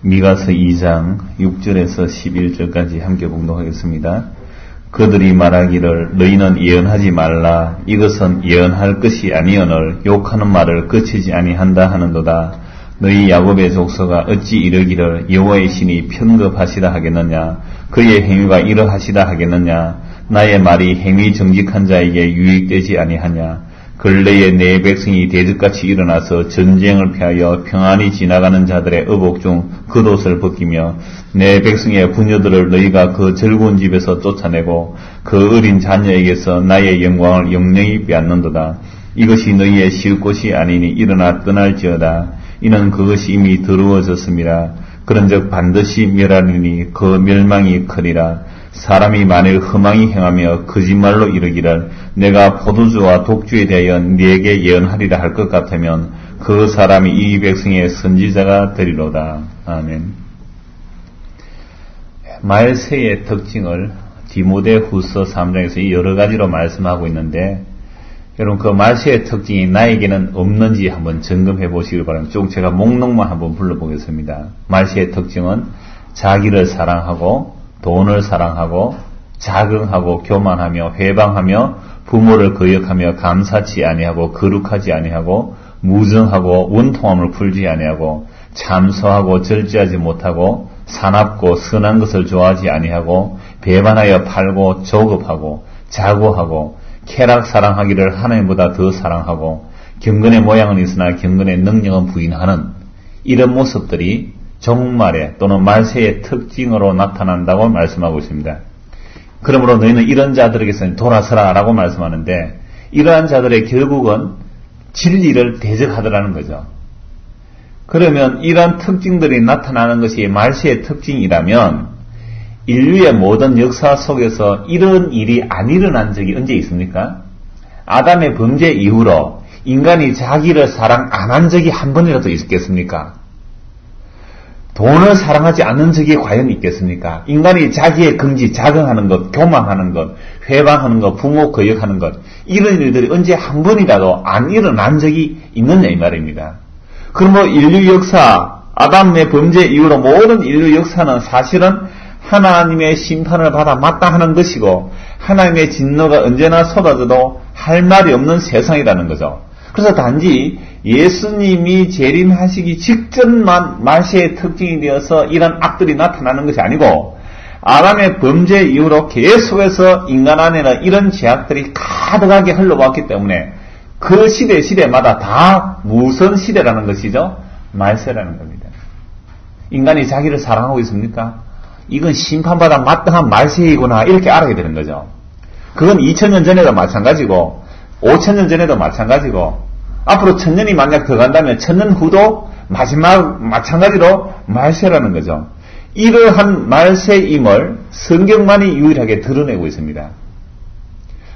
미가서 2장 6절에서 11절까지 함께 봉독하겠습니다. 그들이 말하기를 너희는 예언하지 말라. 이것은 예언할 것이 아니오늘 욕하는 말을 그치지 아니한다 하는도다. 너희 야곱의 족속아 어찌 이르기를 여호와의 신이 편급하시다 하겠느냐. 그의 행위가 이러하시다 하겠느냐. 나의 말이 행위 정직한 자에게 유익되지 아니하냐. 근래에 내 백성이 대적같이 일어나서 전쟁을 피하여 평안히 지나가는 자들의 의복 중 겉옷을 벗기며 내 백성의 부녀들을 너희가 그 즐거운 집에서 쫓아내고 그 어린 자녀에게서 나의 영광을 영영히 빼앗는도다. 이것이 너희의 쉴 곳이 아니니 일어나 떠날지어다. 이는 그것이 이미 더러워졌습니다. 그런즉 반드시 멸하리니 그 멸망이 크리라. 사람이 만일 흠앙히 행하며 거짓말로 이르기를 내가 포도주와 독주에 대하여 네게 예언하리라 할 것 같으면 그 사람이 이 백성의 선지자가 되리로다. 아멘. 말세의 특징을 디모데후서 3장에서 여러 가지로 말씀하고 있는데 여러분 그 말세의 특징이 나에게는 없는지 한번 점검해 보시길 바랍니다. 쭉 제가 목록만 한번 불러보겠습니다. 말세의 특징은 자기를 사랑하고 돈을 사랑하고 자긍하고 교만하며 회방하며 부모를 거역하며 감사치 아니하고 거룩하지 아니하고 무정하고 원통함을 풀지 아니하고 참소하고 절제하지 못하고 사납고 선한 것을 좋아하지 아니하고 배반하여 팔고 조급하고 자고하고 쾌락 사랑하기를 하나님보다 더 사랑하고 경건의 모양은 있으나 경건의 능력은 부인하는 이런 모습들이 종말의 또는 말세의 특징으로 나타난다고 말씀하고 있습니다. 그러므로 너희는 이런 자들에게서 돌아서라 라고 말씀하는데 이러한 자들의 결국은 진리를 대적하더라는 거죠. 그러면 이러한 특징들이 나타나는 것이 말세의 특징이라면 인류의 모든 역사 속에서 이런 일이 안 일어난 적이 언제 있습니까? 아담의 범죄 이후로 인간이 자기를 사랑 안 한 적이 한 번이라도 있겠습니까? 돈을 사랑하지 않는 적이 과연 있겠습니까? 인간이 자기의 긍지, 자긍하는 것, 교만하는 것, 회방하는 것, 부모 거역하는 것 이런 일들이 언제 한 번이라도 안 일어난 적이 있느냐 이 말입니다. 그러므로 인류 역사, 아담의 범죄 이후로 모든 인류 역사는 사실은 하나님의 심판을 받아 마땅하는 것이고 하나님의 진노가 언제나 쏟아져도 할 말이 없는 세상이라는 거죠. 그래서 단지 예수님이 재림하시기 직전만 말세의 특징이 되어서 이런 악들이 나타나는 것이 아니고 아담의 범죄 이후로 계속해서 인간 안에는 이런 죄악들이 가득하게 흘러왔기 때문에 그 시대마다 다 무슨 시대라는 것이죠? 말세라는 겁니다. 인간이 자기를 사랑하고 있습니까? 이건 심판받아 마땅한 말세이구나 이렇게 알아야 되는 거죠. 그건 2000년 전에도 마찬가지고 5000년 전에도 마찬가지고 앞으로 1000년이 만약 더 간다면 1000년 후도 마지막 마찬가지로 말세라는 거죠. 이러한 말세임을 성경만이 유일하게 드러내고 있습니다.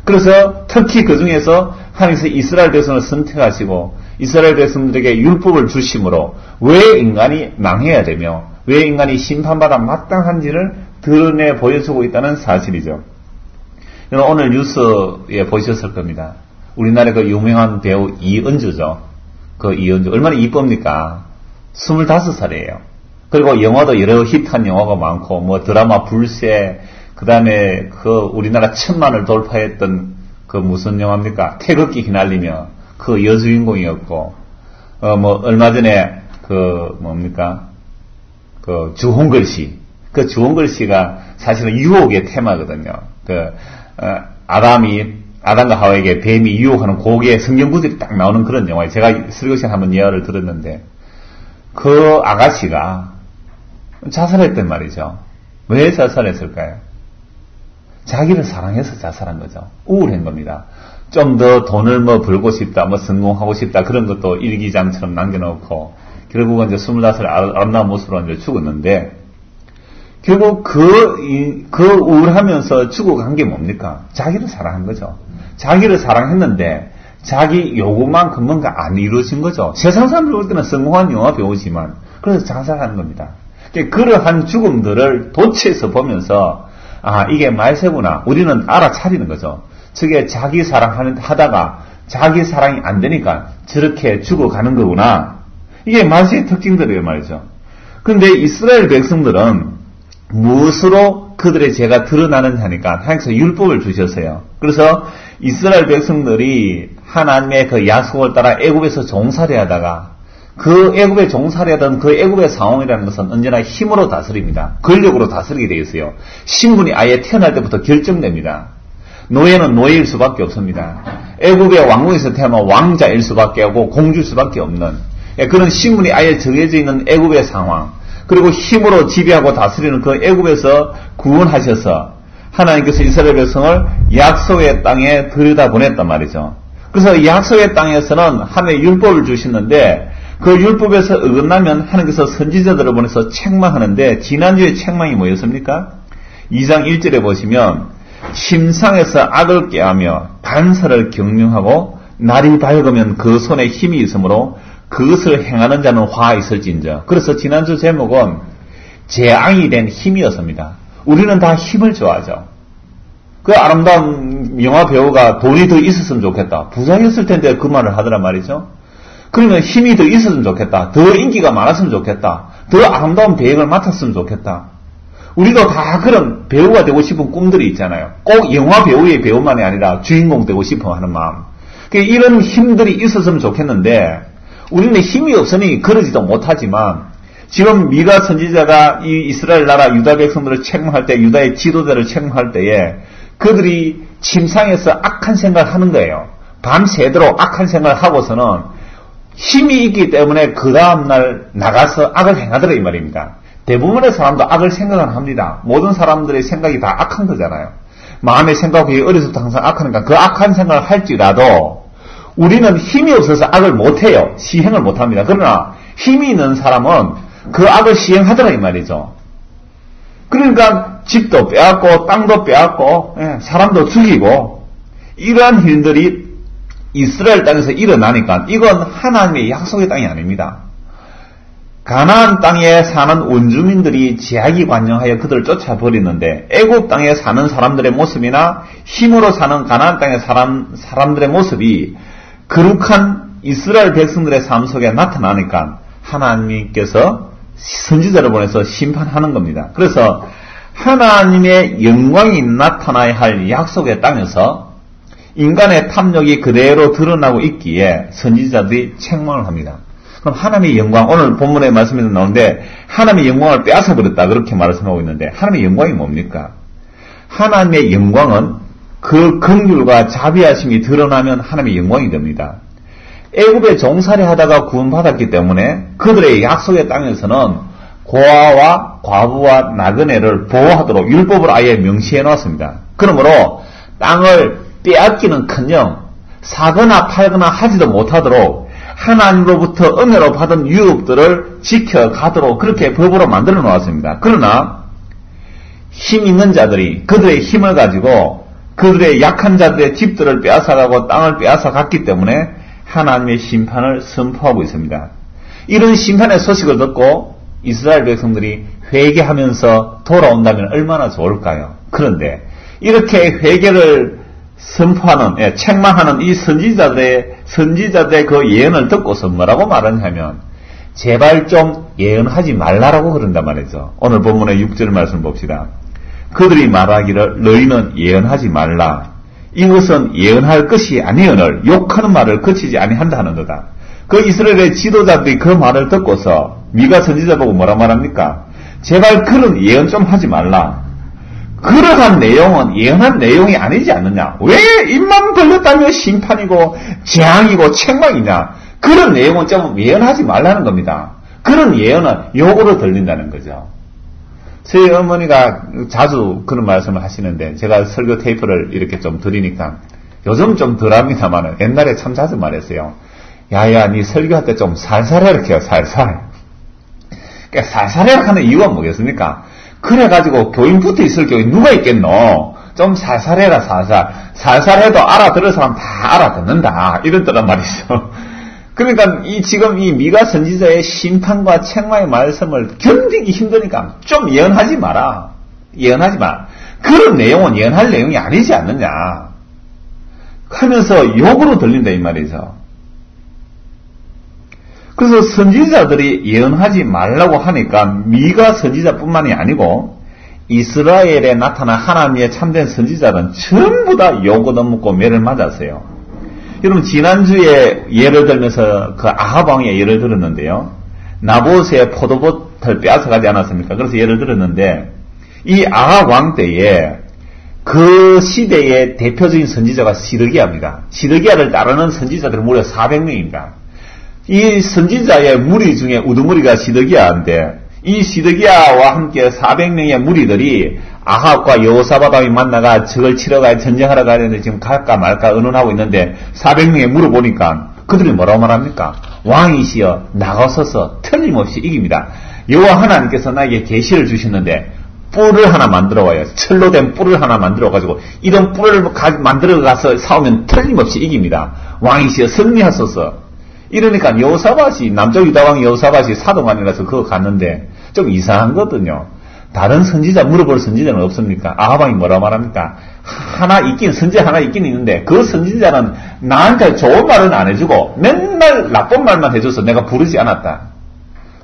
그래서 특히 그 중에서 하나님께서 이스라엘 백성을 선택하시고 이스라엘 백성들에게 율법을 주심으로 왜 인간이 망해야 되며 왜 인간이 심판받아 마땅한지를 드러내 보여주고 있다는 사실이죠. 오늘 뉴스에 보셨을 겁니다. 우리나라의 그 유명한 배우 이은주죠. 그 이은주 얼마나 이쁩니까? 25살이에요. 그리고 영화도 여러 히트한 영화가 많고 뭐 드라마 불새 그 다음에 그 우리나라 1000만을 돌파했던 그 무슨 영화입니까? 태극기 휘날리며 그 여주인공이었고 뭐 얼마 전에 그 뭡니까? 그 주홍글씨 그 주홍글씨가 사실은 유혹의 테마거든요. 그 아담과 하와에게 뱀이 유혹하는 고개 성경 구절이 딱 나오는 그런 영화예요. 제가 설교시간 한번 예화를 들었는데 그 아가씨가 자살했단 말이죠. 왜 자살했을까요? 자기를 사랑해서 자살한 거죠. 우울한 겁니다. 좀 더 돈을 뭐 벌고 싶다, 뭐 성공하고 싶다 그런 것도 일기장처럼 남겨놓고 결국은 이제 25살 아름다운 모습으로 이제 죽었는데 결국 그 우울하면서 죽어간 게 뭡니까? 자기를 사랑한 거죠. 자기를 사랑했는데 자기 요구만큼 뭔가 안 이루어진 거죠. 세상 사람들 볼 때는 성공한 영화 배우지만 그래서 자살하는 겁니다. 그러한 죽음들을 도처에서 보면서 아 이게 말세구나 우리는 알아차리는 거죠. 저게 자기 사랑하다가 자기 사랑이 안 되니까 저렇게 죽어가는 거구나. 이게 말세의 특징들이에요 말이죠. 그런데 이스라엘 백성들은 무엇으로 그들의 죄가 드러나는지 하니까 하나님께서 율법을 주셨어요. 그래서 이스라엘 백성들이 하나님의 그 약속을 따라 애굽에서 종살이 하다가 그 애굽에 종살이 하던 그 애굽의 상황이라는 것은 언제나 힘으로 다스립니다. 권력으로 다스리게 되어 있어요. 신분이 아예 태어날 때부터 결정됩니다. 노예는 노예일 수밖에 없습니다. 애굽의 왕궁에서 태어나면 왕자일 수밖에 없고 공주일 수밖에 없는 그런 신분이 아예 정해져 있는 애굽의 상황, 그리고 힘으로 지배하고 다스리는 그 애굽에서 구원하셔서 하나님께서 이스라엘 백성을 약속의 땅에 들여다보냈단 말이죠. 그래서 약속의 땅에서는 하나님의 율법을 주시는데 그 율법에서 어긋나면 하나님께서 선지자들을 보내서 책망하는데 지난주에 책망이 뭐였습니까? 2장 1절에 보시면 침상에서 악을 꾀하며 반사를 경명하고 날이 밝으면 그 손에 힘이 있으므로 그것을 행하는 자는 화 있을진저. 그래서 지난주 제목은 재앙이 된 힘이었습니다. 우리는 다 힘을 좋아하죠. 그 아름다운 영화 배우가 돈이 더 있었으면 좋겠다. 부자였을 텐데 그 말을 하더란 말이죠. 그러면 힘이 더 있었으면 좋겠다. 더 인기가 많았으면 좋겠다. 더 아름다운 배역을 맡았으면 좋겠다. 우리도 다 그런 배우가 되고 싶은 꿈들이 있잖아요. 꼭 영화 배우의 배우만이 아니라 주인공 되고 싶어 하는 마음. 이런 힘들이 있었으면 좋겠는데 우리는 힘이 없으니 그러지도 못하지만 지금 미가 선지자가 이 이스라엘 나라 유다 백성들을 책망할 때, 유다의 지도자를 책망할 때에 그들이 침상에서 악한 생각을 하는 거예요. 밤새도록 악한 생각을 하고서는 힘이 있기 때문에 그 다음날 나가서 악을 행하더라 이 말입니다. 대부분의 사람도 악을 생각을 합니다. 모든 사람들의 생각이 다 악한 거잖아요. 마음의 생각이 어려서부터 항상 악하니까 그 악한 생각을 할지라도 우리는 힘이 없어서 악을 못해요. 시행을 못합니다. 그러나 힘이 있는 사람은 그 악을 시행하더라 이 말이죠. 그러니까 집도 빼앗고 땅도 빼앗고 사람도 죽이고 이러한 일들이 이스라엘 땅에서 일어나니까 이건 하나님의 약속의 땅이 아닙니다. 가나안 땅에 사는 원주민들이 제약이 관영하여 그들을 쫓아버리는데 애굽 땅에 사는 사람들의 모습이나 힘으로 사는 가나안 땅의 사람들의 모습이 거룩한 이스라엘 백성들의 삶 속에 나타나니까 하나님께서 선지자를 보내서 심판하는 겁니다. 그래서 하나님의 영광이 나타나야 할 약속의 땅에서 인간의 탐욕이 그대로 드러나고 있기에 선지자들이 책망을 합니다. 그럼 하나님의 영광, 오늘 본문의 말씀에서 나오는데 하나님의 영광을 빼앗아버렸다 그렇게 말씀하고 있는데 하나님의 영광이 뭡니까? 하나님의 영광은 그 긍휼과 자비하심이 드러나면 하나님의 영광이 됩니다. 애굽에 종살이 하다가 구원받았기 때문에 그들의 약속의 땅에서는 고아와 과부와 나그네를 보호하도록 율법을 아예 명시해 놓았습니다. 그러므로 땅을 빼앗기는커녕 사거나 팔거나 하지도 못하도록 하나님으로부터 은혜로 받은 유업들을 지켜가도록 그렇게 법으로 만들어 놓았습니다. 그러나 힘 있는 자들이 그들의 힘을 가지고 그들의 약한 자들의 집들을 빼앗아가고 땅을 빼앗아갔기 때문에 하나님의 심판을 선포하고 있습니다. 이런 심판의 소식을 듣고 이스라엘 백성들이 회개하면서 돌아온다면 얼마나 좋을까요? 그런데 이렇게 회개를 선포하는, 책망하는 이 선지자들의 그 예언을 듣고서 뭐라고 말하냐면 제발 좀 예언하지 말라라고 그런단 말이죠. 오늘 본문의 6절 말씀 봅시다. 그들이 말하기를 너희는 예언하지 말라. 이것은 예언할 것이 아니언을 욕하는 말을 그치지 아니한다 하는도다. 그 이스라엘의 지도자들이 그 말을 듣고서 미가 선지자 보고 뭐라 말합니까? 제발 그런 예언 좀 하지 말라. 그러한 내용은 예언한 내용이 아니지 않느냐? 왜 입만 벌렸다면 심판이고 재앙이고 책망이냐? 그런 내용은 좀 예언하지 말라는 겁니다. 그런 예언은 욕으로 들린다는 거죠. 저희 어머니가 자주 그런 말씀을 하시는데 제가 설교 테이프를 이렇게 좀 드리니까 요즘 좀 덜합니다만 옛날에 참 자주 말했어요. 야야 니 설교할 때 좀 살살해 이렇게 해요. 살살. 그러니까 살살해 하는 이유가 뭐겠습니까? 그래가지고 교인 붙어 있을 교인 누가 있겠노? 좀 살살해라 살살. 살살해도 알아들을 사람 다 알아듣는다. 이런 뜻란 말이죠. 그러니까 지금 이 미가 선지자의 심판과 책망의 말씀을 견디기 힘드니까 좀 예언하지 마라. 예언하지 마. 그런 내용은 예언할 내용이 아니지 않느냐. 하면서 욕으로 들린다 이 말이죠. 그래서 선지자들이 예언하지 말라고 하니까 미가 선지자뿐만이 아니고 이스라엘에 나타난 하나님의 참된 선지자는 전부 다 욕을 얻먹고 매를 맞았어요. 여러분 지난주에 예를 들면서 그 아합 왕의 예를 들었는데요. 나봇의 포도밭을 빼앗아가지 않았습니까? 그래서 예를 들었는데 이 아합 왕 때에 그 시대의 대표적인 선지자가 시드기야입니다. 시드기야를 따르는 선지자들은 무려 400명입니다. 이 선지자의 무리 중에 우두머리가 시드기야인데 이 시드기야와 함께 400명의 무리들이 아합과 여호사밧 왕이 만나가 적을 치러 가야 전쟁하러 가야 되는데 지금 갈까 말까 의논하고 있는데 400명에 물어보니까 그들이 뭐라고 말합니까? 왕이시여 나가서서 틀림없이 이깁니다. 여호와 하나님께서 나에게 계시를 주셨는데 뿔을 하나 만들어 와요. 철로 된 뿔을 하나 만들어 가지고 이런 뿔을 만들어 가서 싸우면 틀림없이 이깁니다. 왕이시여 승리하소서. 이러니까 여호사밧이 남쪽 유다왕 여호사밧이 사도관이라서 그거 갔는데 좀 이상하거든요. 다른 선지자 물어볼 선지자는 없습니까? 아합왕이 뭐라 말합니까? 선지자 하나 있긴 있는데 그 선지자는 나한테 좋은 말은 안 해주고 맨날 나쁜 말만 해줘서 내가 부르지 않았다.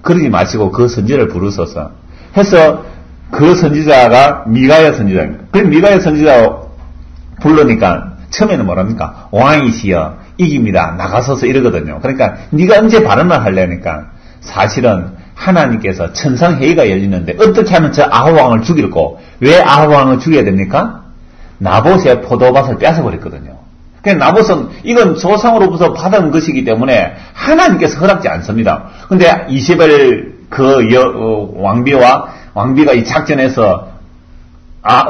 그러지 마시고 그 선지자를 부르소서 해서 그 선지자가 미가야 선지자입니다. 그 미가야 선지자 부르니까 처음에는 뭐랍니까? 왕이시여 이깁니다. 나가서서 이러거든요. 그러니까 네가 언제 발언을 하려니까 사실은 하나님께서 천상회의가 열리는데 어떻게 하면 저 아합왕을 죽일고 왜 아합왕을 죽여야 됩니까? 나봇의 포도밭을 뺏어버렸거든요. 그러니까 나봇은 이건 조상으로부터 받은 것이기 때문에 하나님께서 허락지 않습니다. 근데 이세벨 왕비가 이 작전에서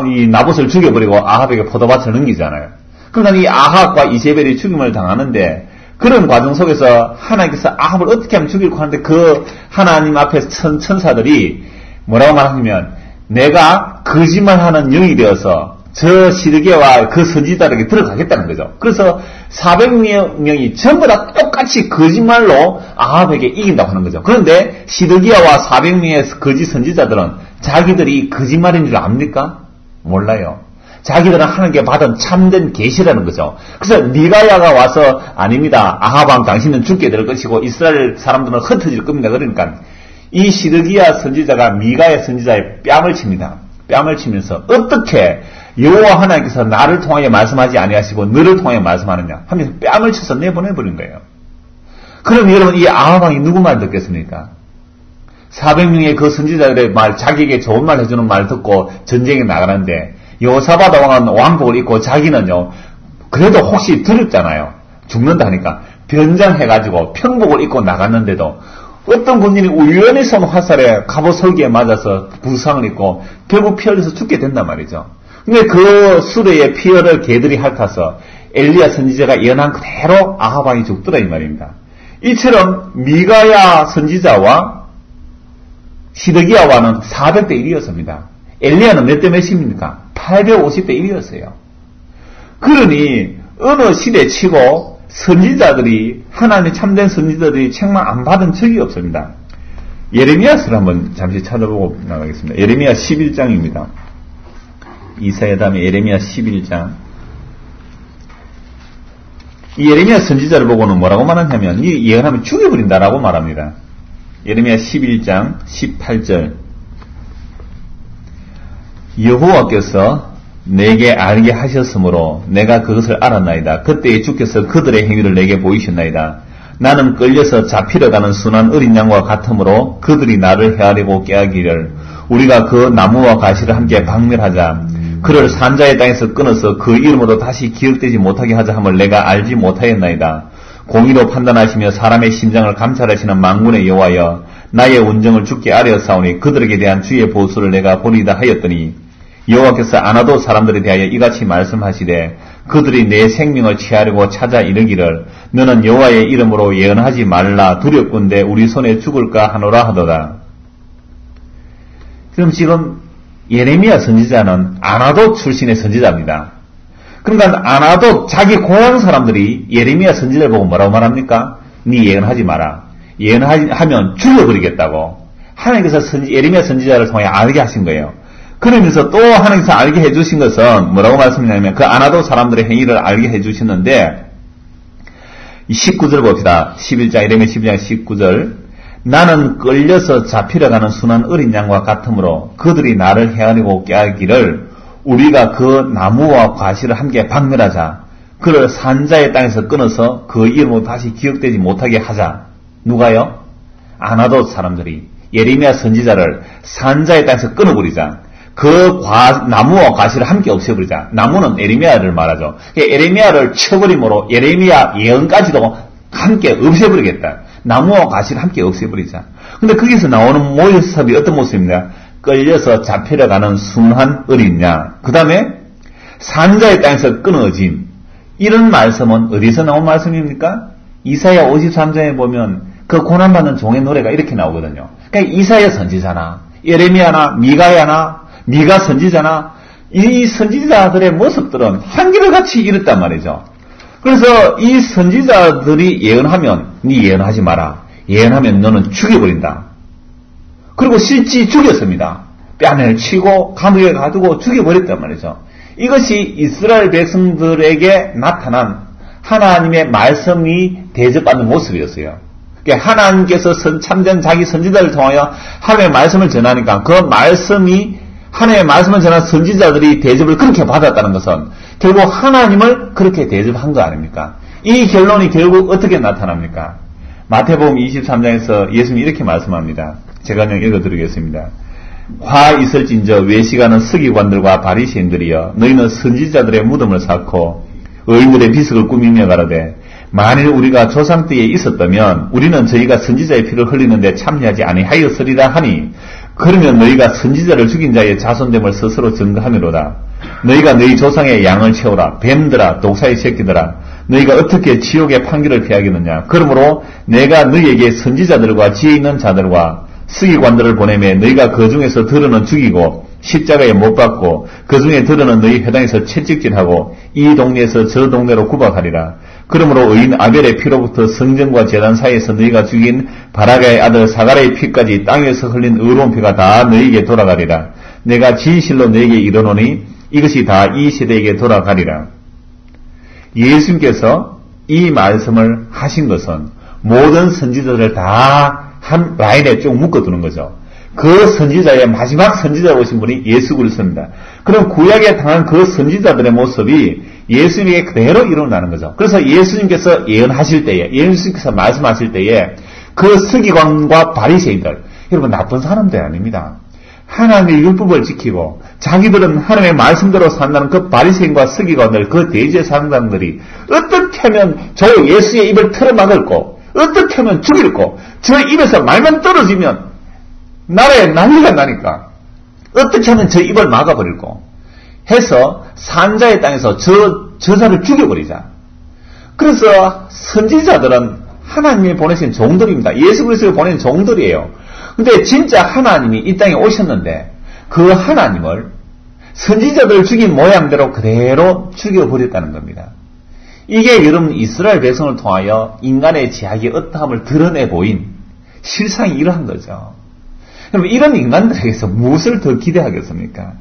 이 나봇을 죽여버리고 아합에게 포도밭을 넘기잖아요. 그러니까 이 아합과 이세벨이 죽임을 당하는데 그런 과정 속에서 하나님께서 아합을 어떻게 하면 죽일고 하는데 그 하나님 앞에서 천사들이 뭐라고 말하냐면 내가 거짓말하는 영이 되어서 저 시드기야와 그 선지자에게 들어가겠다는 거죠. 그래서 400명이 전부 다 똑같이 거짓말로 아합에게 이긴다고 하는 거죠. 그런데 시드기야와 400명의 거짓 선지자들은 자기들이 거짓말인 줄 압니까? 몰라요. 자기들은 하나님께 받은 참된 계시라는 거죠. 그래서 미가야가 와서 아닙니다. 아합왕 당신은 죽게 될 것이고 이스라엘 사람들은 흩어질 겁니다. 그러니까 이 시드기야 선지자가 미가야 선지자의 뺨을 칩니다. 뺨을 치면서 어떻게 여호와 하나님께서 나를 통하여 말씀하지 아니하시고 너를 통하여 말씀하느냐 하면서 뺨을 쳐서 내보내버린 거예요. 그럼 여러분 이 아합왕이 누구 말 듣겠습니까? 400명의 그 선지자들의 말, 자기에게 좋은 말 해주는 말 듣고 전쟁에 나가는데 여호사밧 왕은 왕복을 입고 자기는요 그래도 혹시 두렵잖아요. 죽는다니까 변장해가지고 평복을 입고 나갔는데도 어떤 군인이 우연히 쏜 화살에 갑옷 설기에 맞아서 부상을 입고 결국 피 흘려서 죽게 된단 말이죠. 근데 그 수레에 피를 개들이 핥아서 엘리야 선지자가 예언한 그대로 아합 왕이 죽더라 이 말입니다. 이처럼 미가야 선지자와 시드기야와는 400대 1이었습니다. 엘리야는 몇 대 몇입니까? 850대 1이었어요. 그러니 어느 시대 치고 선지자들이 하나님의 참된 선지자들이 책망 안 받은 적이 없습니다. 예레미야서를 한번 잠시 찾아보고 나가겠습니다. 예레미야 11장입니다. 이사야 다음에 예레미야 11장. 이 예레미야 선지자를 보고는 뭐라고 말하냐면 이 예언하면 죽여버린다라고 말합니다. 예레미야 11장 18절. 여호와께서 내게 알게 하셨으므로 내가 그것을 알았나이다. 그때에 주께서 그들의 행위를 내게 보이셨나이다. 나는 끌려서 잡히러 가는 순한 어린 양과 같으므로 그들이 나를 헤아리고 깨하기를 우리가 그 나무와 가시를 함께 박멸하자. 그를 산자의 땅에서 끊어서 그 이름으로 다시 기억되지 못하게 하자 함을 내가 알지 못하였나이다. 공의로 판단하시며 사람의 심장을 감찰하시는 만군의 여호와여 나의 운정을 주께 아뢰었사오니 그들에게 대한 주의 보수를 내가 보리다 하였더니 여호와께서 아나도 사람들에 대하여 이같이 말씀하시되 그들이 내 생명을 취하려고 찾아 이르기를 너는 여호와의 이름으로 예언하지 말라 두렵건대 우리 손에 죽을까 하노라 하도다. 그럼 지금 예레미야 선지자는 아나도 출신의 선지자입니다. 그러니까 아나도 자기 고향 사람들이 예레미야 선지자를 보고 뭐라고 말합니까? 네 예언하지 마라. 예언하면 죽여버리겠다고 하나님께서 예레미야 선지자를 통해 알게 하신 거예요. 그러면서 또 하나님께서 알게 해주신 것은 뭐라고 말씀하냐면 그 아나도 사람들의 행위를 알게 해주시는데 19절 봅시다. 11장, 예레미야 12장 19절. 나는 끌려서 잡히러 가는 순한 어린 양과 같으므로 그들이 나를 헤아리고 꾀하기를 우리가 그 나무와 과실을 함께 박멸하자. 그를 산자의 땅에서 끊어서 그 이름으로 다시 기억되지 못하게 하자. 누가요? 아나돗 사람들이 예레미야 선지자를 산자의 땅에서 끊어버리자. 그 나무와 과실을 함께 없애버리자. 나무는 예레미야를 말하죠. 예레미야를 쳐버림으로 예레미야 예언까지도 함께 없애버리겠다. 나무와 과실을 함께 없애버리자. 근데 거기서 나오는 모습이 어떤 모습입니까? 끌려서 잡히러 가는 순한 어린 양. 그 다음에 산자의 땅에서 끊어진. 이런 말씀은 어디서 나온 말씀입니까? 이사야 53장에 보면 그 고난받는 종의 노래가 이렇게 나오거든요. 그러니까 이사야 선지자나 예레미야나 미가 선지자나 이 선지자들의 모습들은 한결같이 이랬단 말이죠. 그래서 이 선지자들이 예언하면 네 예언하지 마라. 예언하면 너는 죽여버린다. 그리고 실제 죽였습니다. 뺨을 치고 감옥에 가두고 죽여버렸단 말이죠. 이것이 이스라엘 백성들에게 나타난 하나님의 말씀이 대접받는 모습이었어요. 그러니까 하나님께서 참된 자기 선지자를 통하여 하나님의 말씀을 전하니까 그 말씀이 하나님의 말씀을 전한 선지자들이 대접을 그렇게 받았다는 것은 결국 하나님을 그렇게 대접한 거 아닙니까? 이 결론이 결국 어떻게 나타납니까? 마태복음 23장에서 예수님이 이렇게 말씀합니다. 제가 그냥 읽어드리겠습니다. 화 있을진저 외식하는 서기관들과 바리새인들이여 너희는 선지자들의 무덤을 쌓고 의인들의 비석을 꾸미며 가라되 만일 우리가 조상 때에 있었다면 우리는 저희가 선지자의 피를 흘리는데 참여하지 아니하였으리라 하니 그러면 너희가 선지자를 죽인 자의 자손됨을 스스로 증거하미로다. 너희가 너희 조상의 양을 채우라. 뱀들아 독사의 새끼들아 너희가 어떻게 지옥의 판결을 피하겠느냐. 그러므로 내가 너희에게 선지자들과 지혜 있는 자들과 서기관들을 보내매 너희가 그 중에서 들어는 죽이고 십자가에 못 박고 그 중에 들어는 너희 회당에서 채찍질하고 이 동네에서 저 동네로 구박하리라. 그러므로 의인 아벨의 피로부터 성전과 제단 사이에서 너희가 죽인 바라가의 아들 사가랴의 피까지 땅에서 흘린 의로운 피가 다 너희에게 돌아가리라. 내가 진실로 너희에게 이르노니 이것이 다 이 세대에게 돌아가리라. 예수님께서 이 말씀을 하신 것은 모든 선지자들을 다 한 라인에 쭉 묶어두는 거죠. 그 선지자의 마지막 선지자로 오신 분이 예수 그리스도입니다. 그럼 구약에 당한 그 선지자들의 모습이 예수님에게 그대로 일어나는 거죠. 그래서 예수님께서 예언하실 때에, 예수님께서 말씀하실 때에 그 서기관과 바리새인들, 여러분 나쁜 사람들이 아닙니다. 하나님의 율법을 지키고 자기들은 하나님의 말씀대로 산다는 그 바리새인과 서기관들, 그 대제사장들이 어떻게 하면 저 예수의 입을 틀어막을 거, 어떻게 하면 죽일 거, 저 입에서 말만 떨어지면 나라에 난리가 나니까 어떻게 하면 저 입을 막아버릴 거 해서 산자의 땅에서 저자를 죽여버리자. 그래서 선지자들은 하나님이 보내신 종들입니다. 예수 그리스도를 보낸 종들이에요. 근데 진짜 하나님이 이 땅에 오셨는데 그 하나님을 선지자들을 죽인 모양대로 그대로 죽여버렸다는 겁니다. 이게 여러분 이스라엘 백성을 통하여 인간의 죄악의 어떠함을 드러내 보인 실상이 이러한 거죠. 그럼 이런 인간들에게서 무엇을 더 기대하겠습니까?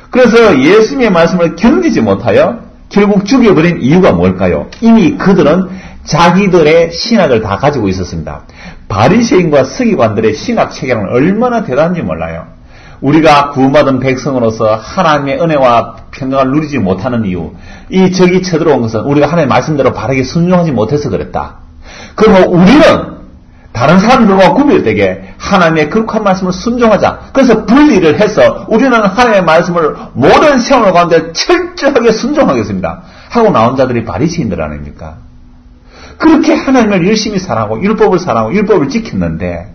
그래서 예수님의 말씀을 견디지 못하여 결국 죽여버린 이유가 뭘까요? 이미 그들은 자기들의 신학을 다 가지고 있었습니다. 바리새인과 서기관들의 신학 체계는 얼마나 대단한지 몰라요. 우리가 구원받은 백성으로서 하나님의 은혜와 평강을 누리지 못하는 이유, 이 적이 쳐들어온 것은 우리가 하나님의 말씀대로 바르게 순종하지 못해서 그랬다. 그럼 우리는 다른 사람들과 구별되게 하나님의 거룩한 말씀을 순종하자. 그래서 분리를 해서 우리는 하나님의 말씀을 모든 생활 가운데 철저하게 순종하겠습니다. 하고 나온 자들이 바리새인들 아닙니까? 그렇게 하나님을 열심히 사랑하고 율법을 사랑하고 율법을 지켰는데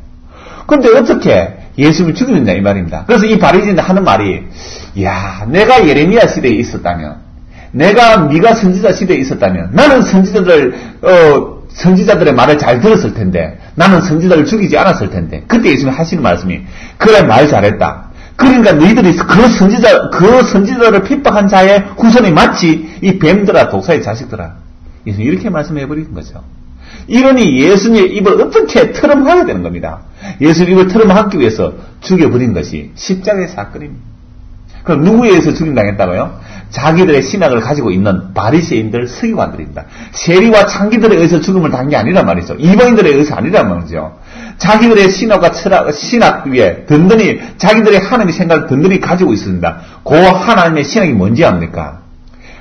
그런데 어떻게 예수를 죽이느냐 이 말입니다. 그래서 이 바리새인들 하는 말이 야 내가 예레미야 시대에 있었다면 내가 미가 선지자 시대에 있었다면 나는 선지자들의 말을 잘 들었을 텐데 나는 선지자를 죽이지 않았을 텐데 그때 예수님이 하시는 말씀이 그래 말 잘했다. 그러니까 너희들이 그 선지자를 핍박한 자의 후손이 마치 이 뱀들아 독사의 자식들아. 예수님이 이렇게 말씀해버린 거죠. 이러니 예수님의 입을 어떻게 틀어막아야 되는 겁니다. 예수님 입을 틀어막기 위해서 죽여버린 것이 십자가의 사건입니다. 그럼 누구에 의해서 죽임당했다고요? 자기들의 신학을 가지고 있는 바리새인들, 서기관들입니다. 세리와 창기들에 의해서 죽음을 당한 게 아니란 말이죠. 이방인들에 의해서 아니란 말이죠. 자기들의 신학과 신학 위에 든든히 자기들의 하나님의 생각을 든든히 가지고 있습니다. 그 하나님의 신학이 뭔지 압니까?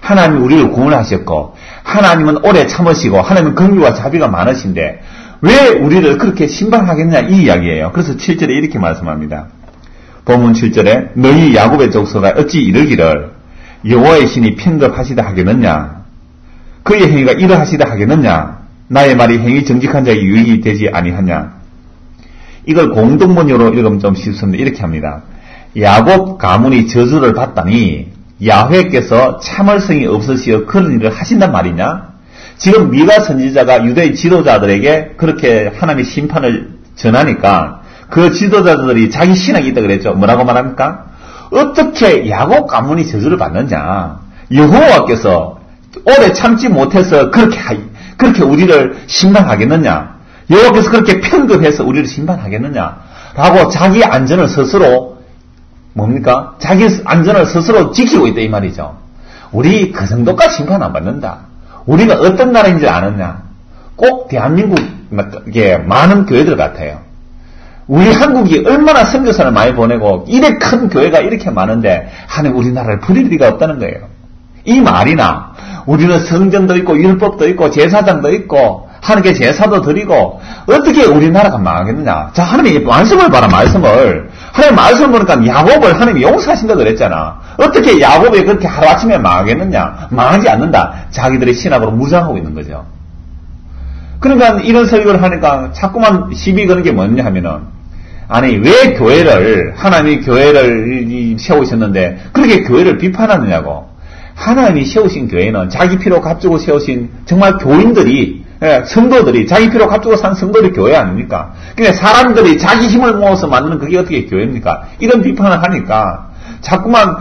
하나님이 우리를 구원하셨고 하나님은 오래 참으시고 하나님은 긍휼과 자비가 많으신데 왜 우리를 그렇게 심판하겠냐 이 이야기예요. 그래서 7절에 이렇게 말씀합니다. 본문 7절에 너희 야곱의 족속아 어찌 이르기를 여호와의 신이 편급하시다 하겠느냐 그의 행위가 이러하시다 하겠느냐 나의 말이 행위 정직한 자에게 유익이 되지 아니하냐. 이걸 공동번역으로 읽으면 좀 쉽습니다. 이렇게 합니다. 야곱 가문이 저주를 받다니 야훼께서 참을성이 없으시어 그런 일을 하신단 말이냐? 지금 미가 선지자가 유대의 지도자들에게 그렇게 하나님의 심판을 전하니까 그 지도자들이 자기 신앙이 있다 그랬죠. 뭐라고 말합니까? 어떻게 야곱 가문이 저주를 받느냐? 여호와께서 오래 참지 못해서 그렇게 우리를 심판하겠느냐? 여호와께서 그렇게 편급해서 우리를 심판하겠느냐? 라고 자기 안전을 스스로 뭡니까? 자기 안전을 스스로 지키고 있다 이 말이죠. 우리 그 정도까지 심판 안 받는다. 우리가 어떤 나라인지 아느냐? 꼭 대한민국에 많은 교회들 같아요. 우리 한국이 얼마나 선교사를 많이 보내고 이래 큰 교회가 이렇게 많은데 하나님 우리나라를 버릴 리가 없다는 거예요. 이 말이나 우리는 성전도 있고 율법도 있고 제사장도 있고 하나님께 제사도 드리고 어떻게 우리나라가 망하겠느냐. 자, 하나님이 말씀을 봐라. 말씀을. 하나님 말씀을 보니까 야곱을 하나님이 용서하신다 그랬잖아. 어떻게 야곱이 그렇게 하루아침에 망하겠느냐. 망하지 않는다. 자기들의 신학으로 무장하고 있는 거죠. 그러니까 이런 설교를 하니까 자꾸만 시비 거는 게 뭐냐 하면은 아니 왜 교회를 하나님이 교회를 세우셨는데 그렇게 교회를 비판하느냐고. 하나님이 세우신 교회는 자기 피로 값주고 세우신 정말 교인들이 성도들이 자기 피로 값주고 산 성도들이 교회 아닙니까? 그러니까 사람들이 자기 힘을 모아서 만드는 그게 어떻게 교회입니까? 이런 비판을 하니까 자꾸만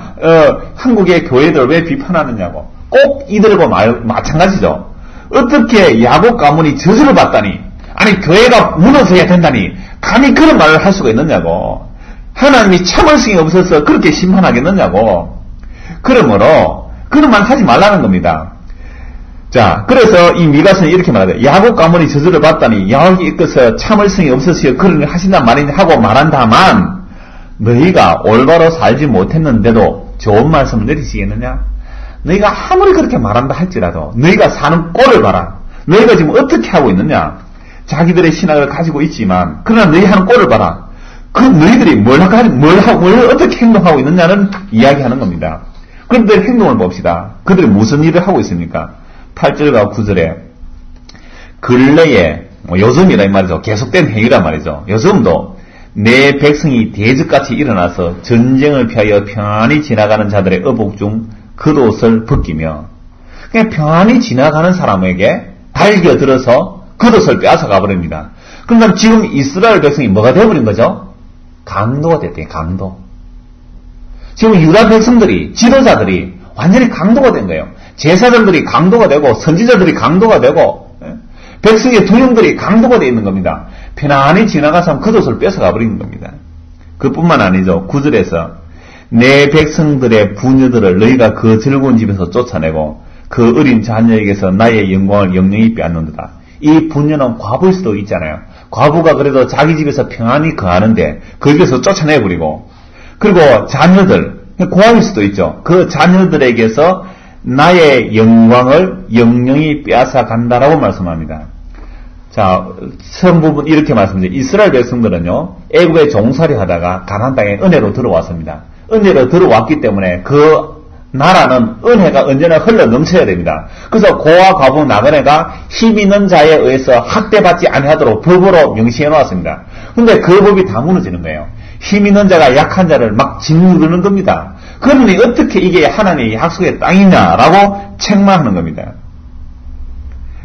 한국의 교회들 왜 비판하느냐고. 꼭 이들과 마찬가지죠. 어떻게 야곱 가문이 저주를 받다니 아니 교회가 무너져야 된다니 감히 그런 말을 할 수가 있느냐고. 하나님이 참을성이 없어서 그렇게 심판하겠느냐고. 그러므로 그런 말 하지 말라는 겁니다. 자, 그래서 이 미가서는 이렇게 말하죠. 야곱 가문이 저주를 받다니 야곱이 이끌어서 참을성이 없으시어 그런 일 하신단 말이냐 하고 말한다만 너희가 올바로 살지 못했는데도 좋은 말씀을 내리시겠느냐? 너희가 아무리 그렇게 말한다 할지라도 너희가 사는 꼴을 봐라. 너희가 지금 어떻게 하고 있느냐? 자기들의 신학을 가지고 있지만 그러나 너희 하는 꼴을 봐라. 그 너희들이 뭘 어떻게 행동하고 있느냐는 이야기하는 겁니다. 그들의 행동을 봅시다. 그들이 무슨 일을 하고 있습니까? 8절과 9절에 근래에 요즘이라 이 말이죠. 계속된 행위란 말이죠. 요즘도 내 백성이 대적같이 일어나서 전쟁을 피하여 평안히 지나가는 자들의 어복 중 겉옷을 벗기며 그냥 평안히 지나가는 사람에게 달겨들어서 겉옷을 빼앗아 가버립니다. 그러니까 지금 이스라엘 백성이 뭐가 되어버린 거죠? 강도가 됐대요. 강도. 지금 유다 백성들이 지도자들이 완전히 강도가 된 거예요. 제사장들이 강도가 되고 선지자들이 강도가 되고 백성의 두령들이 강도가 되어 있는 겁니다. 편안히 지나가서 겉옷을 뺏어가 버리는 겁니다. 그뿐만 아니죠. 9절에서 내 백성들의 부녀들을 너희가 그 즐거운 집에서 쫓아내고 그 어린 자녀에게서 나의 영광을 영영히 빼앗는다. 이 부녀는 과부일 수도 있잖아요. 과부가 그래도 자기 집에서 평안히 거하는데 그 집에서 쫓아내버리고 그리고 자녀들 고아일 수도 있죠. 그 자녀들에게서 나의 영광을 영영히 빼앗아 간다라고 말씀합니다. 자, 성부분 이렇게 말씀드려요. 이스라엘 백성들은요, 애굽에 종살이 하다가 가나안 땅에 은혜로 들어왔습니다. 은혜로 들어왔기 때문에 그 나라는 은혜가 언제나 흘러 넘쳐야 됩니다. 그래서 고아, 과부, 나그네가 힘 있는 자에 의해서 학대받지 아니하도록 법으로 명시해 놓았습니다. 근데 그 법이 다 무너지는 거예요. 힘 있는 자가 약한 자를 막 짓누르는 겁니다. 그러니 어떻게 이게 하나님의 약속의 땅이냐라고 책망하는 겁니다.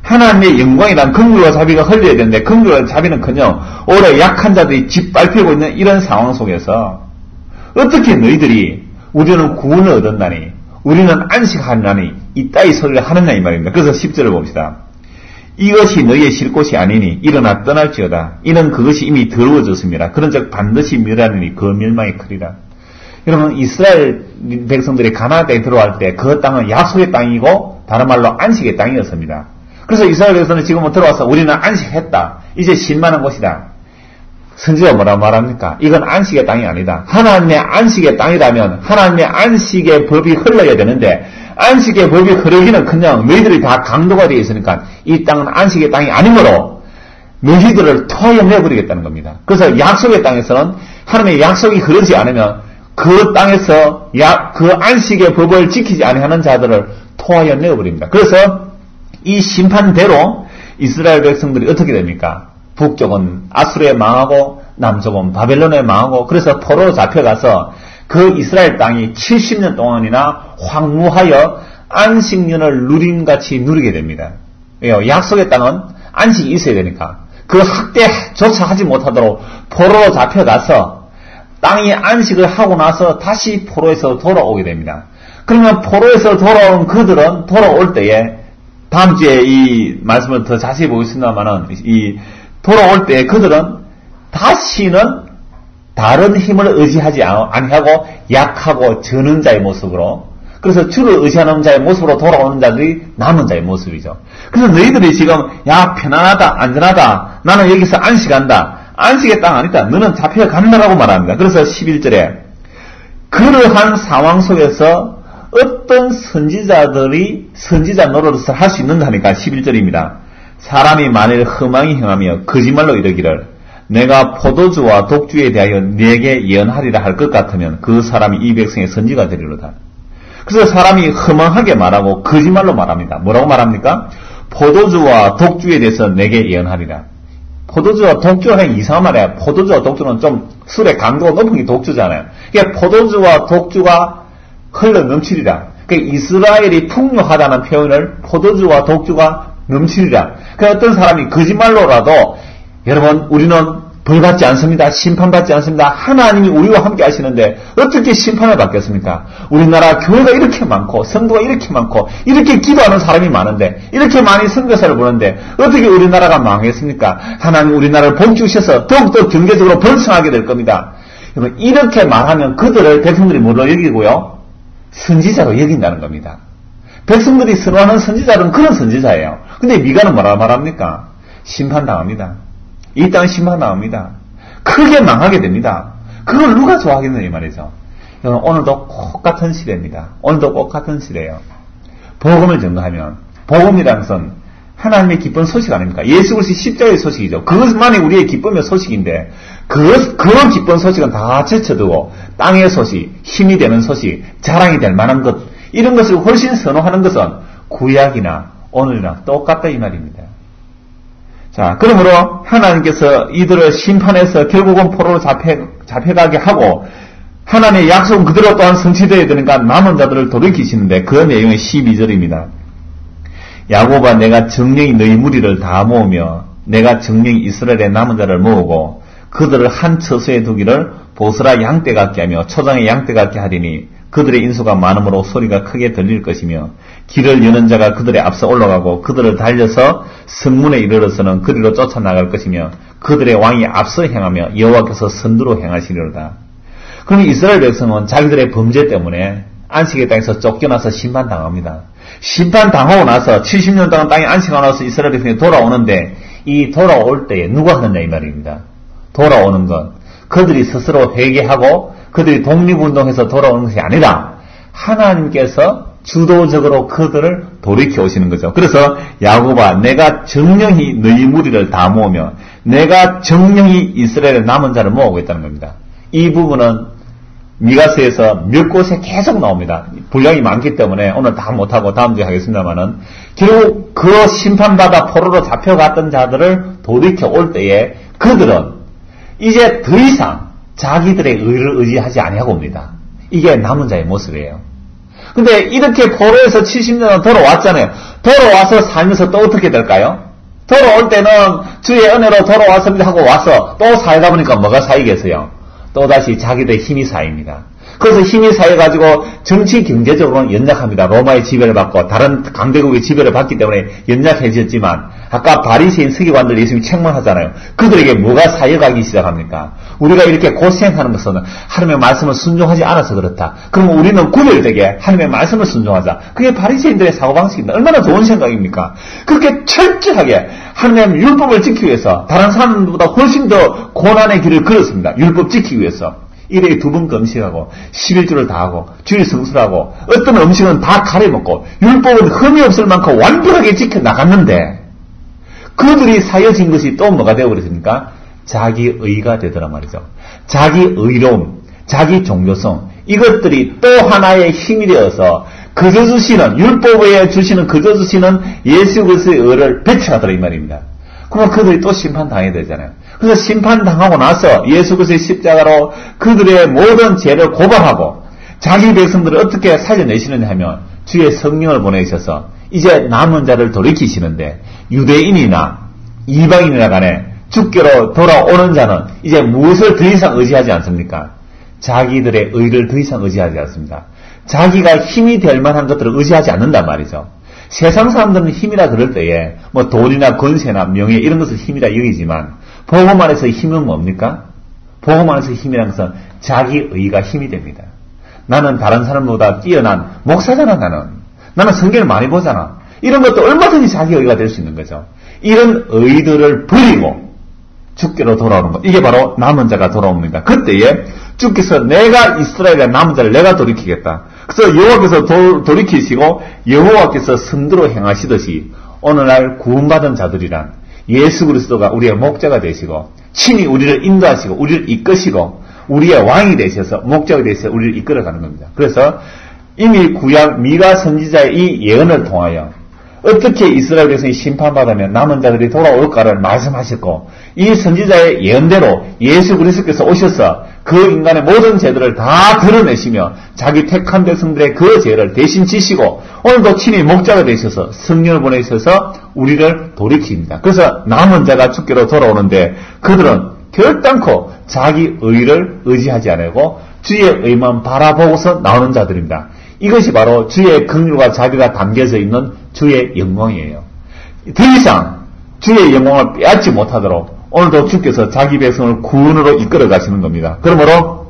하나님의 영광이란 긍휼과 자비가 흘려야 되는데 긍휼과 자비는커녕 오히려 약한 자들이 짓밟히고 있는 이런 상황 속에서 어떻게 너희들이 우리는 구원을 얻었나니 우리는 안식하나니 이따위 소리를 하느냐 이 말입니다. 그래서 10절을 봅시다. 이것이 너희의 쉴 곳이 아니니 일어나 떠날지어다. 이는 그것이 이미 더러워졌습니다. 그런즉 반드시 멸하느니 그 멸망이 크리라. 여러분 이스라엘 백성들이 가나안 땅에 들어갈 때 그 땅은 약속의 땅이고 다른 말로 안식의 땅이었습니다. 그래서 이스라엘 백성은 지금은 들어와서 우리는 안식했다. 이제 쉴만한 곳이다. 선지자가 뭐라고 말합니까? 이건 안식의 땅이 아니다. 하나님의 안식의 땅이라면 하나님의 안식의 법이 흘러야 되는데 안식의 법이 흐르기는 그냥 너희들이 다 강도가 되어 있으니까 이 땅은 안식의 땅이 아니므로 너희들을 토하여 내버리겠다는 겁니다. 그래서 약속의 땅에서는 하나님의 약속이 흐르지 않으면 그 땅에서 그 안식의 법을 지키지 아니하는 자들을 토하여 내버립니다. 그래서 이 심판대로 이스라엘 백성들이 어떻게 됩니까? 북쪽은 아수르에 망하고 남쪽은 바벨론에 망하고 그래서 포로로 잡혀가서 그 이스라엘 땅이 70년 동안이나 황무하여 안식년을 누림같이 누리게 됩니다. 왜요? 약속의 땅은 안식이 있어야 되니까 그 학대조차 하지 못하도록 포로로 잡혀가서 땅이 안식을 하고 나서 다시 포로에서 돌아오게 됩니다. 그러면 포로에서 돌아온 그들은 돌아올 때에 다음 주에 이 말씀을 더 자세히 보겠습니다만은 이 돌아올 때 그들은 다시는 다른 힘을 의지하지 아니하고 약하고 저는 자의 모습으로 그래서 주를 의지하는 자의 모습으로 돌아오는 자들이 남은 자의 모습이죠. 그래서 너희들이 지금 야 편안하다 안전하다 나는 여기서 안식한다. 안식의 땅 아니다. 너는 잡혀간다라고 말합니다. 그래서 11절에 그러한 상황 속에서 어떤 선지자들이 선지자 노릇을 할 수 있는가 하니까 11절입니다. 사람이 만일 흠앙히 행하며 거짓말로 이르기를 내가 포도주와 독주에 대하여 네게 예언하리라 할 것 같으면 그 사람이 이 백성의 선지가 되리로다. 그래서 사람이 허망하게 말하고 거짓말로 말합니다. 뭐라고 말합니까? 포도주와 독주에 대해서 내게 예언하리라. 포도주와 독주가 이상한 말이에요. 포도주와 독주는 좀 술의 강도가 높은 게 독주잖아요. 그러니까 포도주와 독주가 흘러 넘치리라. 그러니까 이스라엘이 풍요하다는 표현을 포도주와 독주가 넘치리라. 그러니까 어떤 사람이 거짓말로라도 여러분 우리는 벌받지 않습니다. 심판받지 않습니다. 하나님이 우리와 함께 하시는데 어떻게 심판을 받겠습니까? 우리나라 교회가 이렇게 많고 성도가 이렇게 많고 이렇게 기도하는 사람이 많은데 이렇게 많이 선교사를 보는데 어떻게 우리나라가 망했습니까? 하나님 우리나라를 복 주셔서 더욱더 경제적으로 번성하게 될 겁니다. 여러분 이렇게 말하면 그들을 백성들이 뭐로 여기고요? 선지자로 여긴다는 겁니다. 백성들이 선호하는 선지자는 그런 선지자예요. 근데 미가는 뭐라 말합니까? 심판당합니다. 이 땅은 심판당합니다. 크게 망하게 됩니다. 그걸 누가 좋아하겠느냐 이 말이죠. 오늘도 똑같은 시대입니다. 오늘도 똑같은 시대예요. 복음을 전가하면 복음이라는 것은 하나님의 기쁜 소식 아닙니까? 예수 그리스도의 십자가의 소식이죠. 그것만이 우리의 기쁨의 소식인데 그런 기쁜 소식은 다 제쳐두고 땅의 소식, 힘이 되는 소식, 자랑이 될 만한 것 이런 것을 훨씬 선호하는 것은 구약이나 오늘이나 똑같다 이 말입니다. 자, 그러므로 하나님께서 이들을 심판해서 결국은 포로로 잡혀가게 하고 하나님의 약속은 그대로 또한 성취되어야 되니까 남은 자들을 돌이키시는데 그 내용이 12절입니다. 야곱아 내가 정령이 너희 무리를 다 모으며 내가 정령이 이스라엘의 남은 자를 모으고 그들을 한 처소에 두기를 보스라 양떼 같게 하며 초장의 양떼 같게 하리니 그들의 인수가 많음으로 소리가 크게 들릴 것이며 길을 여는 자가 그들의 앞서 올라가고 그들을 달려서 성문에 이르러서는 그리로 쫓아나갈 것이며 그들의 왕이 앞서 행하며 여호와께서 선두로 행하시리로다. 그러면 이스라엘 백성은 자기들의 범죄 때문에 안식의 땅에서 쫓겨나서 심판당합니다. 심판당하고 나서 70년 동안 땅에 안식하고 나서 이스라엘 백성이 돌아오는데 이 돌아올 때에 누가 하느냐 이 말입니다. 돌아오는 것 그들이 스스로 회개하고 그들이 독립운동해서 돌아오는 것이 아니라 하나님께서 주도적으로 그들을 돌이켜 오시는 거죠. 그래서 야곱아 내가 정령히 너희 무리를 다 모으며 내가 정령히 이스라엘의 남은 자를 모으고 있다는 겁니다. 이 부분은 미가서에서 몇 곳에 계속 나옵니다. 분량이 많기 때문에 오늘 다 못하고 다음 주에 하겠습니다만은 결국 그 심판받아 포로로 잡혀갔던 자들을 돌이켜 올 때에 그들은 이제 더 이상 자기들의 의를 의지하지 아니하고 옵니다. 이게 남은 자의 모습이에요. 근데 이렇게 포로에서 70년 돌아왔잖아요. 돌아와서 살면서 또 어떻게 될까요? 돌아올 때는 주의 은혜로 돌아왔습니다 하고 와서 또 살다 보니까 뭐가 쌓이겠어요? 또다시 자기들의 힘이 쌓입니다. 그래서 힘이 쌓여가지고 정치 경제적으로는 연약합니다. 로마의 지배를 받고 다른 강대국의 지배를 받기 때문에 연약해졌지만 아까 바리새인 서기관들 예수님이 책망하잖아요. 그들에게 뭐가 사여가기 시작합니까? 우리가 이렇게 고생하는 것은 하나님의 말씀을 순종하지 않아서 그렇다. 그러면 우리는 구별되게 하나님의 말씀을 순종하자. 그게 바리새인들의 사고방식입니다. 얼마나 좋은 생각입니까? 그렇게 철저하게 하나님의 율법을 지키기 위해서 다른 사람들보다 훨씬 더 고난의 길을 걸었습니다. 율법 지키기 위해서. 일에 2번 금식하고 11주를 다 하고 주일 성수하고 어떤 음식은 다 가려먹고 율법은 흠이 없을 만큼 완벽하게 지켜나갔는데 그들이 사여진 것이 또 뭐가 되어버렸습니까? 자기 의가 되더란 말이죠. 자기 의로움, 자기 종교성 이것들이 또 하나의 힘이 되어서 그저 주시는 율법에 주시는 그저 주시는 예수 그리스도의 의를 배척하더라 이 말입니다. 그러면 그들이 또 심판당해야 되잖아요. 그래서 심판당하고 나서 예수 그리스도의 십자가로 그들의 모든 죄를 고발하고 자기 백성들을 어떻게 살려내시느냐 하면 주의 성령을 보내셔서 이제 남은 자를 돌이키시는데 유대인이나 이방인이나 간에 주께로 돌아오는 자는 이제 무엇을 더 이상 의지하지 않습니까? 자기들의 의를 더 이상 의지하지 않습니다. 자기가 힘이 될 만한 것들을 의지하지 않는단 말이죠. 세상 사람들은 힘이라 그럴 때에 뭐 돈이나 권세나 명예 이런 것을 힘이라 여기지만 복음 안에서의 힘은 뭡니까? 복음 안에서의 힘이라는 것은 자기 의가 힘이 됩니다. 나는 다른 사람보다 뛰어난 목사잖아 나는 성경을 많이 보잖아. 이런 것도 얼마든지 자기 의가 될 수 있는 거죠. 이런 의들을 버리고 주께로 돌아오는 것. 이게 바로 남은 자가 돌아옵니다. 그때에 주께서 내가 이스라엘의 남은 자를 내가 돌이키겠다. 그래서 여호와께서 돌이키시고 여호와께서 선대로 행하시듯이 오늘날 구원받은 자들이란 예수 그리스도가 우리의 목자가 되시고 친히 우리를 인도하시고 우리를 이끄시고 우리의 왕이 되셔서 목자가 되셔서 우리를 이끌어가는 겁니다. 그래서 이미 구약 미가 선지자의 이 예언을 통하여 어떻게 이스라엘 백성이 심판받으면 남은 자들이 돌아올까를 말씀하셨고 이 선지자의 예언대로 예수 그리스도께서 오셔서 그 인간의 모든 죄들을 다 드러내시며 자기 택한 백성들의 그 죄를 대신 지시고 오늘도 친히 목자가 되셔서 성령을 보내셔서 우리를 돌이킵니다. 그래서 남은 자가 주께로 돌아오는데 그들은 결단코 자기 의를 의지하지 않고 주의 의만 바라보고서 나오는 자들입니다. 이것이 바로 주의 긍휼과 자비가 담겨져 있는 주의 영광이에요. 더 이상 주의 영광을 빼앗지 못하도록 오늘도 주께서 자기 백성을 구원으로 이끌어 가시는 겁니다. 그러므로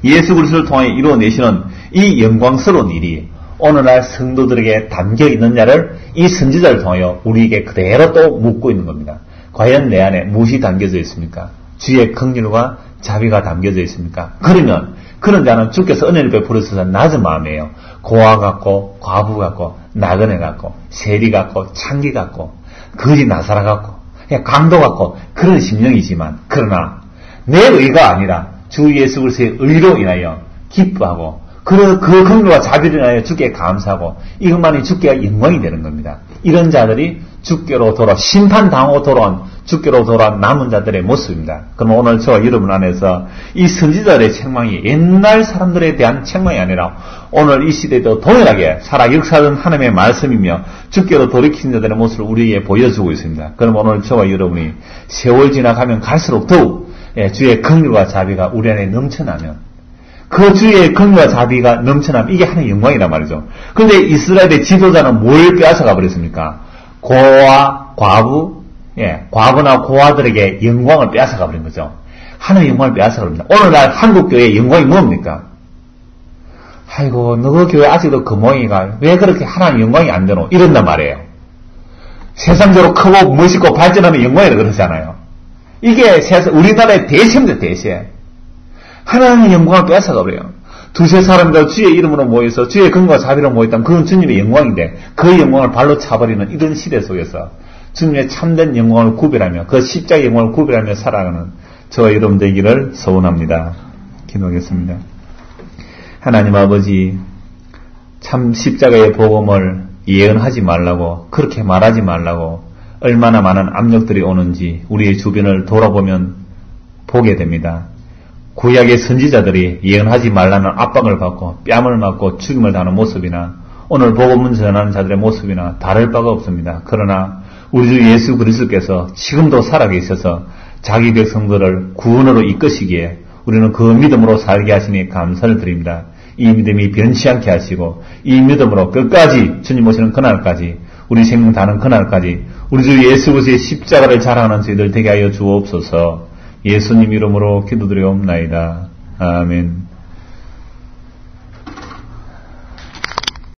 예수 그리스도를 통해 이루어내시는 이 영광스러운 일이 오늘날 성도들에게 담겨 있느냐를 이 선지자를 통하여 우리에게 그대로 또 묻고 있는 겁니다. 과연 내 안에 무엇이 담겨져 있습니까? 주의 긍휼과 자비가 담겨져 있습니까? 그러면 그런 자는 주께서 은혜를 베풀어서 낮은 마음이에요. 고아 같고 과부 같고 나그네 같고 세리 같고 창기 같고 거지 나사라 같고 강도 같고 그런 심령이지만 그러나 내 의가 아니라 주 예수 그리스도의 의로 인하여 기뻐하고 그 긍휼과 자비를 인하여 주께 감사하고 이것만이 주께 영광이 되는 겁니다. 이런 자들이 주께로 돌아 심판당하고 돌아온 주께로 돌아온 남은 자들의 모습입니다. 그럼 오늘 저와 여러분 안에서 이 선지자들의 책망이 옛날 사람들에 대한 책망이 아니라 오늘 이 시대에도 동일하게 살아 역사하는 하나님의 말씀이며 주께로 돌이킨 자들의 모습을 우리에게 보여주고 있습니다. 그럼 오늘 저와 여러분이 세월 지나가면 갈수록 더욱 주의 긍휼과 자비가 우리 안에 넘쳐나면 그 주의 긍휼과 자비가 넘쳐나면 이게 하나님의 영광이란 말이죠. 그런데 이스라엘의 지도자는 뭘 빼앗아가 버렸습니까? 고아, 과부, 과부나 고아들에게 영광을 빼앗아가 버린 거죠. 하나님의 영광을 빼앗아가 버립니다. 오늘날 한국교회의 영광이 뭡니까? 아이고, 너그 교회 아직도 그 모양이가 왜 그렇게 하나님 영광이 안 되노? 이런단 말이에요. 세상적으로 크고 멋있고 발전하는 영광이라 그러잖아요. 이게 우리나라의 대세입니다, 대세. 하나님의 영광을 빼앗아가 버려요. 두세 사람들 주의 이름으로 모여서 주의 긍휼과 자비로 모였다면 그건 주님의 영광인데 그 영광을 발로 차버리는 이런 시대 속에서 주님의 참된 영광을 구별하며 그 십자가의 영광을 구별하며 살아가는 저와 여러분 되기를 소원합니다. 기도하겠습니다. 하나님 아버지, 참 십자가의 복음을 예언하지 말라고 그렇게 말하지 말라고 얼마나 많은 압력들이 오는지 우리의 주변을 돌아보면 보게 됩니다. 구약의 선지자들이 예언하지 말라는 압박을 받고 뺨을 맞고 죽임을 당하는 모습이나 오늘 복음을 전하는 자들의 모습이나 다를 바가 없습니다. 그러나 우리 주 예수 그리스도께서 지금도 살아계셔서 자기 백성들을 구원으로 이끄시기에 우리는 그 믿음으로 살게 하시니 감사를 드립니다. 이 믿음이 변치 않게 하시고 이 믿음으로 끝까지 주님 오시는 그날까지 우리 생명 다는 그날까지 우리 주 예수 그리스도의 십자가를 자랑하는 저희들 되게 하여 주옵소서. 예수님 이름으로 기도드리옵나이다. 아멘.